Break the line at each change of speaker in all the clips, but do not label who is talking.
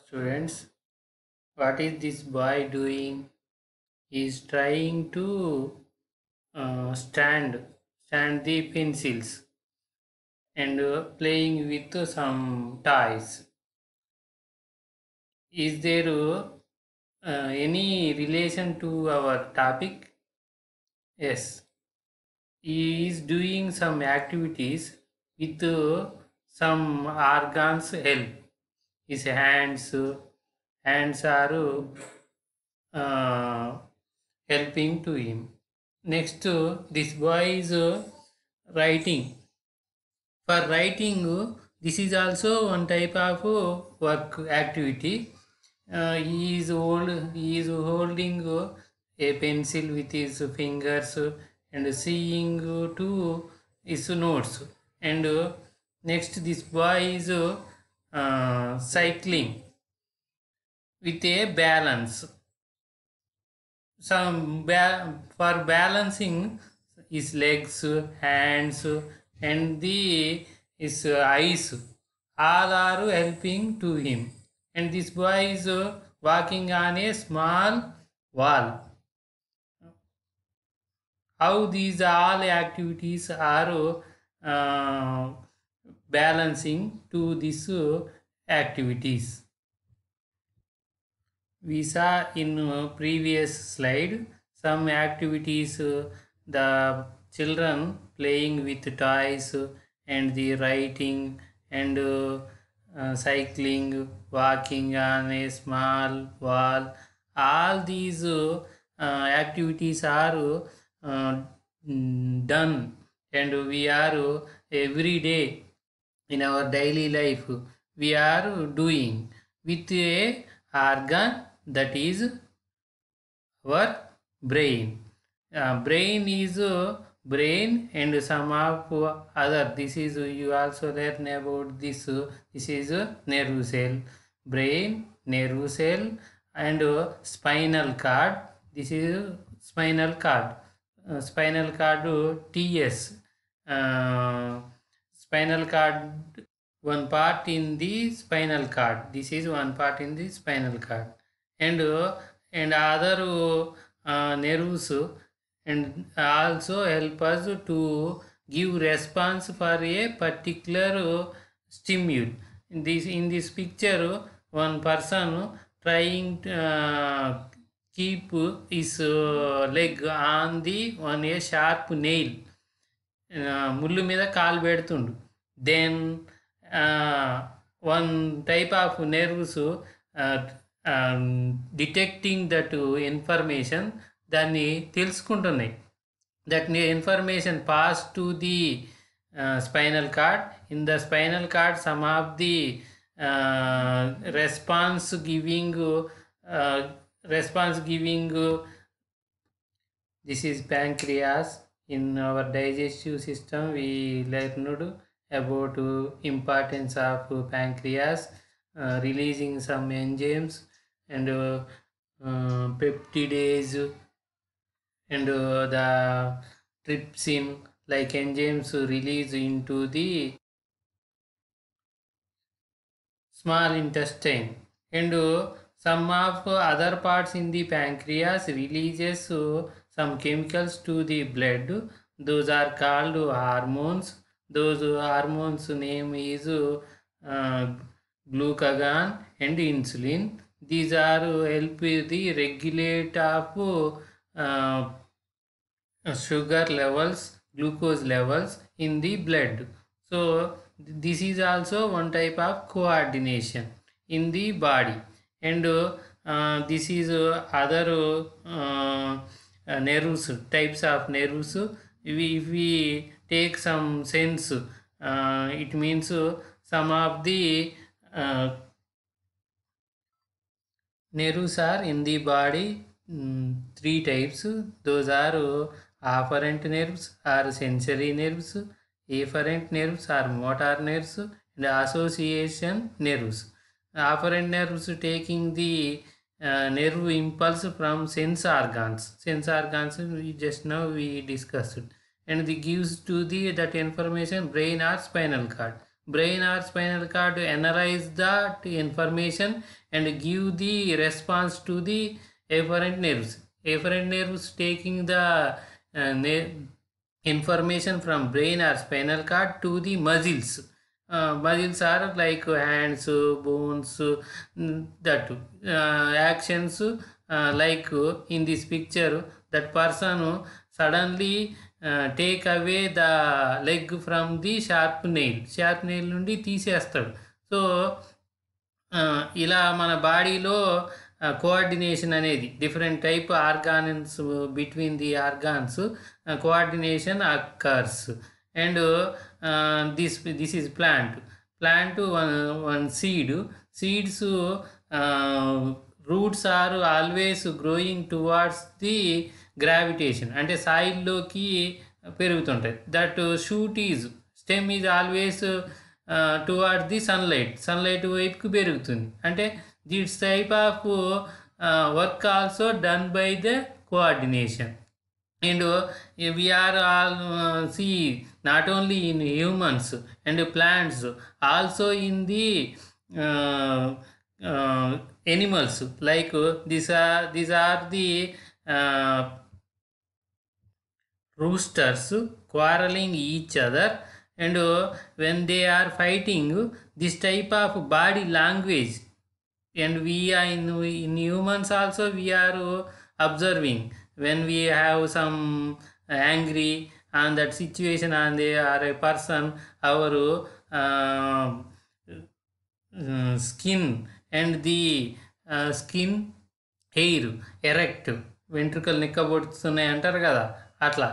Students, what is this boy doing? He is trying to stand the pencils and playing with some toys. Is there any relation to our topic? Yes, he is doing some activities with some organs help. His hands are uh, helping to him. Next, this boy is writing. For writing, this is also one type of work activity. He is holding a pencil with his fingers and seeing to his notes. And next, this boy is cycling with a balance. For balancing his legs, hands, and the his eyes, all are helping to him. And this boy is walking on a small wall. How these all activities are balancing to these activities? We saw in previous slide some activities, the children playing with toys, and the writing, and cycling, walking on a small wall. All these activities are done, and we are every day in our daily life we are doing with a organ, that is our brain. Brain is brain and some of other. This is you also learn about this. This is nerve cell, brain, nerve cell, and spinal cord. This is spinal cord. Spinal cord TS. Uh, Spinal cord, one part in the spinal cord. This is one part in the spinal cord, and other nerves and also help us to give response for a particular stimuli. In this picture, one person trying to keep his leg on the one a sharp nail, ముళ్ళు మీద కాలు పెడుతుండు. Then one type of nerves detecting that information, దాన్ని తెలుసుకుంటున్నాయి. That information pass to the spinal cord. In the spinal cord some of the response giving this is pancreas. In our digestive system we learned about importance of pancreas, releasing some enzymes and peptidase and the trypsin like enzymes release into the small intestine, and some of other parts in the pancreas releases some chemicals to the blood. Those are called hormones. Those hormones name is glucagon and insulin. These are help the regulate of sugar levels, glucose levels in the blood. So this is also one type of coordination in the body. And this is other nerves, types of nerves. If we take some sense, it means some of the nerves are in the body, three types. Those are afferent nerves or sensory nerves, afferent nerves are motor nerves, and association nerves. Afferent nerves taking the nerve impulse from sense organs. Sense organs we just now we discussed, and the gives to the that information brain or spinal cord. brain or spinal cord to analyze that information and give the response to the afferent nerves. Afferent nerves taking the information from brain or spinal cord to the muscles. Muscles are like hands, bones, that actions, like in this picture that person suddenly take away the leg from the sharp nail నుండి తీసేస్తాడు. So ఇలా మన బాడీలో coordination అనేది different type organs between the organs coordination occurs. And this is plant one seeds roots are always growing towards the gravitation, అంటే సాయిల్లోకి పెరుగుతుంటాయి. That shoot is stem is always towards the sunlight వైపుకి పెరుగుతుంది. అంటే this type of work also done by the coordination. And we are all see not only in humans and plants, also in the animals, like these are the roosters quarreling each other, and when they are fighting, this type of body language, and we are in humans also we are observing when we have some angry on that situation and they are a person, our skin and the skin hair erect, వెంట్రుకలు నిక్కబొడుతున్నాయి అంటారు కదా, అట్లా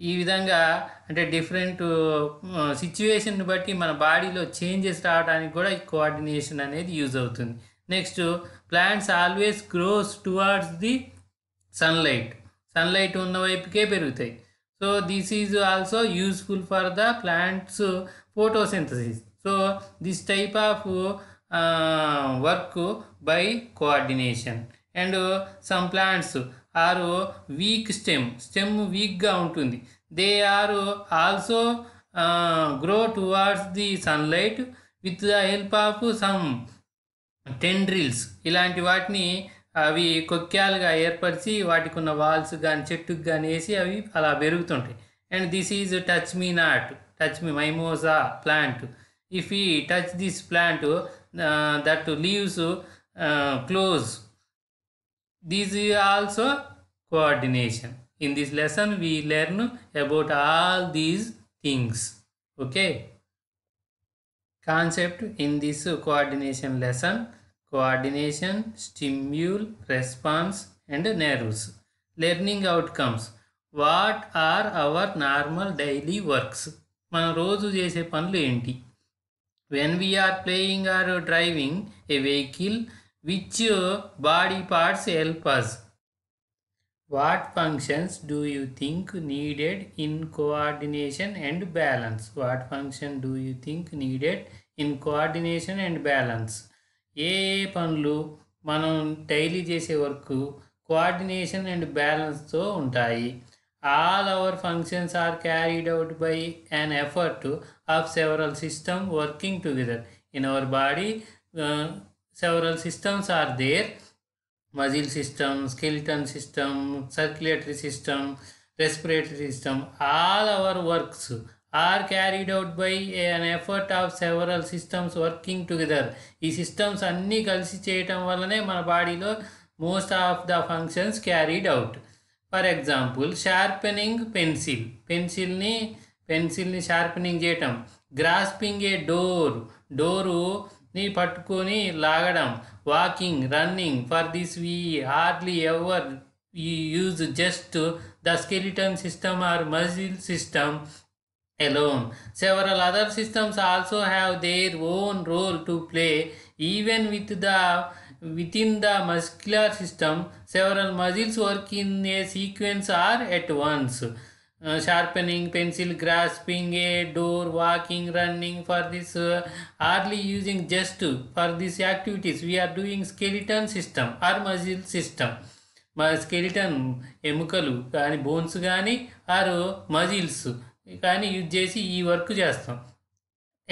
ఈ విధంగా అంటే different సిచ్యువేషన్ని బట్టి మన బాడీలో చేంజెస్ రావడానికి కూడా ఈ కోఆర్డినేషన్ అనేది యూజ్ అవుతుంది. Next, plants always grows towards the sunlight ఉన్న వైపుకే పెరుగుతాయి. So this is also useful for the plants photosynthesis. So this type of work by coordination. And some plants are weak stem వీక్గా ఉంటుంది. They are also grow towards the sunlight with the help of some tendrils. ఇలాంటి వాటిని అవి కొక్యాలుగా ఏర్పరిచి వాటికి ఉన్న walls కానీ చెట్టుకు కానీ వేసి అవి అలా పెరుగుతుంటాయి. And this is touch me mimosa plant. If ఈ touch this plant that leaves close. This is also coordination. In this lesson we learn about all these things. Okay. Concept in this coordination lesson: coordination, stimuli, response and nerves. Learning outcomes. What are our normal daily works? మన రోజు చేసే పనులు ఏంటి? When we are playing or driving a vehicle, which body parts help us? What functions do you think needed in coordination and balance? What function do you think needed in coordination and balance? ఏ పనులు మనం daily చేసే work coordination and బ్యాలెన్స్తో ఉంటాయి. All our functions are carried out by an effort of several systems working together. In our body, several systems are there: muscle system, skeleton system, circulatory system, respiratory system. All our works are carried out by an effort of several systems working together. ఈ systems అన్నీ కలిసి చేయటం వల్లనే మన బాడీలో most of the functions carried out. For example, sharpening పెన్సిల్ని sharpening చేయటం. Grasping a డోరుని పట్టుకొని లాగడం. Walking, running. For this we hardly ever use just the skeleton system or muscle system alone. Several other systems also have their own role to play. Even within the muscular system, several muscles work in a sequence or at once. Sharpening pencil, grasping a door, walking, running. For this hardly using just for these activities we are doing skeleton system or muscle system. మా skeleton ఎముకలు కానీ bones కానీ ఆరు muscles కానీ use చేసి ఈ work చేస్తాం.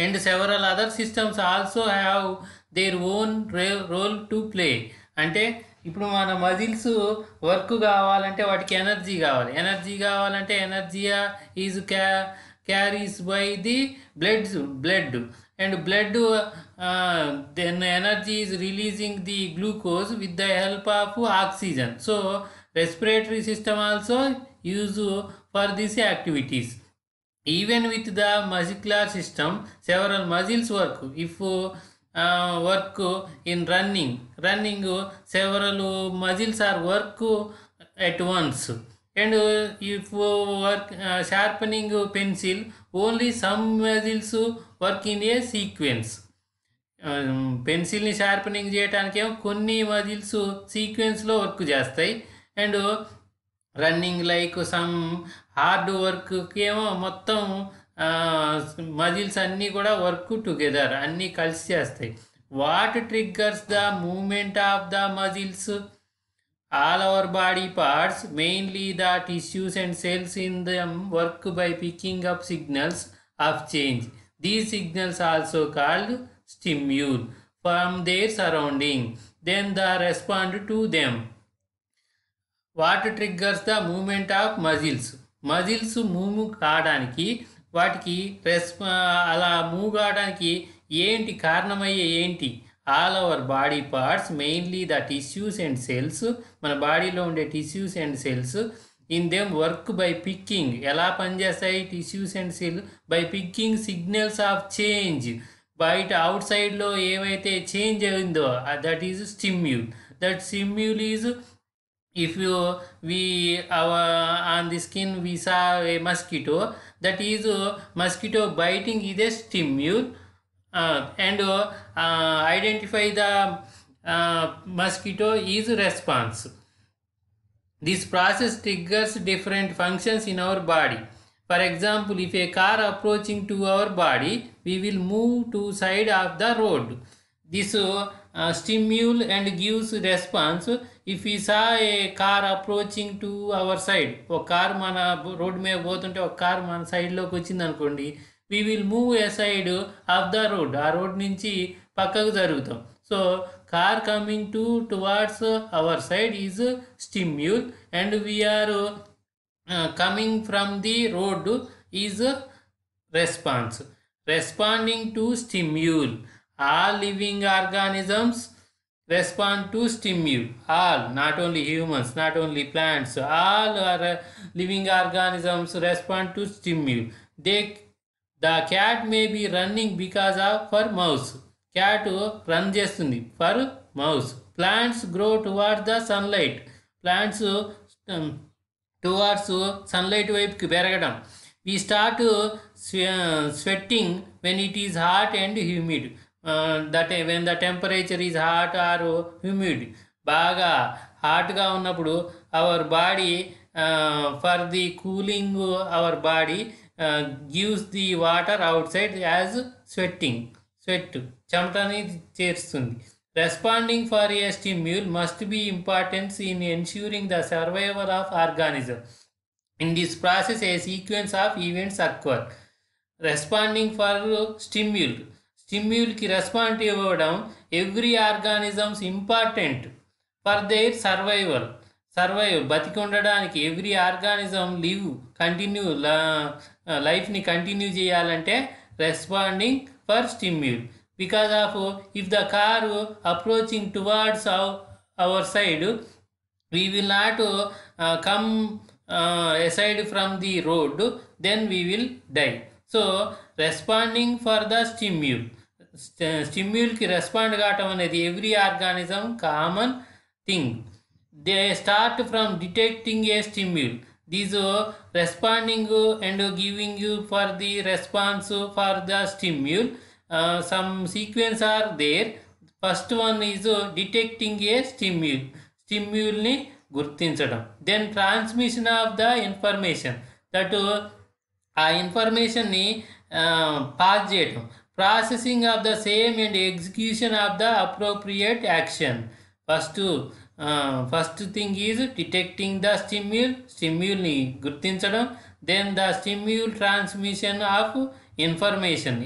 and several other systems also have their own role to play. అంటే ఇప్పుడు మన మజిల్స్ వర్క్ కావాలంటే వాటికి ఎనర్జీ కావాలంటే energy is carries by the blood and blood then energy is releasing the glucose with the help of oxygen. So respiratory system also used for these activities. Even with the muscular system, several muscles work. If work in running, several muscles are work at once. And if work sharpening pencil, only some muscles work in a sequence. పెన్సిల్ని sharpening చేయడానికేమో కొన్ని muscles సీక్వెన్స్లో work చేస్తాయి. అండ్ running like some hard వర్క్కి ఏమో మొత్తం muscles అన్నీ కూడా వర్క్ టుగెదర్ అన్నీ కలిసి చేస్తాయి. What triggers the movement of the muscles? All our body parts, mainly the tissues and cells in them, work by picking up signals of change. These signals also called stimuli from their surrounding. Then they respond to them. What triggers the movement of muscles? Muscles move కావడానికి వాటికి అలా move కావడానికి ఏంటి కారణమయ్యే ఏంటి? All our body parts, mainly the tissues and cells, మన బాడీలో ఉండే tissues and cells, in them work by picking. ఎలా పనిచేస్తాయి tissues and cell? By picking signals of change. బయట అవుట్ సైడ్లో ఏమైతే చేంజ్ అయిందో that is stimulus. That stimulus is if we on the skin we saw a mosquito, that is mosquito biting is a stimuli, and identify the mosquito is response. This process triggers different functions in our body. For example, if a car approaching to our body, we will move to side of the road. This stimuli and gives response. If we saw a car approaching to our side, ఒక car మన road మీద పోతుంటే ఒక car మన సైడ్లోకి వచ్చింది అనుకోండి, we will move aside of the road. ఆ road నుంచి పక్కకు జరుగుతాం. So car coming towards our side is stimuli, and we are coming from the road is response. Responding to stimuli. All living organisms respond to stimuli. All, not only humans, not only plants, all are living organisms respond to stimuli. The cat may be running because of for mouse. Cat run చేస్తుంది for mouse. Plants grow towards the sunlight. Plants towards sunlight వైపుకి పెరగడం. We start sweating when it is hot and humid. That when the temperature is hot or humid, బాగా హాట్గా ఉన్నప్పుడు our body for the cooling our body gives the water outside as sweat చెమటని చేరుస్తుంది. Responding for a stimulus must be importance in ensuring the survival of organism. In this process a sequence of events occur. Responding for స్టిమ్యూల్కి respond ఇవ్వడం every organisms important for their survive బతికి ఉండడానికి. Every organism లైఫ్ని continue చేయాలంటే responding for stimulus. Because of if the car approaching towards our side, we will not come aside from the road, then we will die. So responding for the స్టిమ్యూల్కి respond కావటం అనేది every organism common thing. They start from detecting a stimulus. These responding and giving you for the response for the stimulus. Some sequence are there. First one is detecting a స్టిమ్యూల్ని గుర్తించడం. Then transmission of the information, that ఆ ఇన్ఫర్మేషన్ని pass చేయటం. Processing of the same and execution of the appropriate action. First thing is detecting the స్టిమ్యూల్ని గుర్తించడం. Then the స్టిమ్యూల్ transmission of information